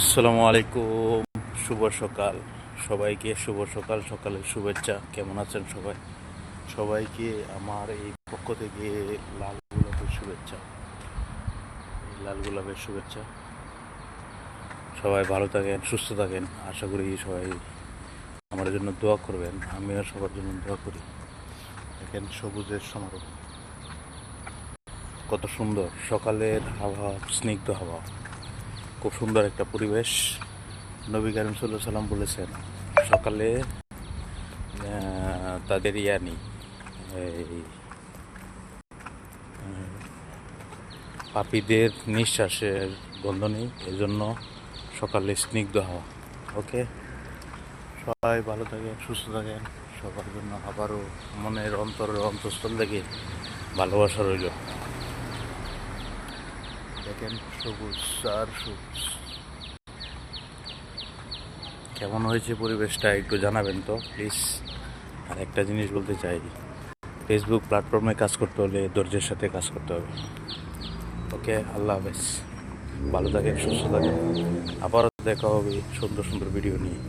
আসসালামু আলাইকুম, শুভ সকাল। সবাইকে শুভ সকাল, সকালের শুভেচ্ছা। কেমন আছেন সবাই? সবাইকে আমার এই পক্ষ থেকে লাল গোলাপের শুভেচ্ছা। লাল গোলাপের শুভেচ্ছা। সবাই ভালো থাকেন, সুস্থ থাকেন। আশা করি সবাই আমার জন্য দোয়া করবেন। আমিও সবার জন্য দোয়া করি। দেখেন সবুজের সমারোহ কত সুন্দর, সকালের হাওয়া, স্নিগ্ধ হাওয়া, খুব সুন্দর একটা পরিবেশ। নবী করিম সাল্লাল্লাহু আলাইহি সাল্লাম বলেছেন, সকালে তাদের নেই, এই পাপীদের নিঃশ্বাসের গন্ধ নেই, এজন্য সকালে স্নিগ্ধ হাওয়া। ওকে, সবাই ভালো থাকেন, সুস্থ থাকেন। সবার জন্য আবারও মনের অন্তঃস্থল থেকে ভালোবাসা রইল। দেখেন সবুজ আর সবুজ। কেমন হয়েছে পরিবেশটা একটু জানাবেন তো প্লিজ। আর একটা জিনিস বলতে চাই, ফেসবুক প্ল্যাটফর্মে কাজ করতে হলে ধৈর্যের সাথে কাজ করতে হবে। ওকে, আল্লাহ হাফেজ। ভালো থাকেন, সুস্থ থাকেন। আবারও দেখা হবে সুন্দর সুন্দর ভিডিও নিয়ে।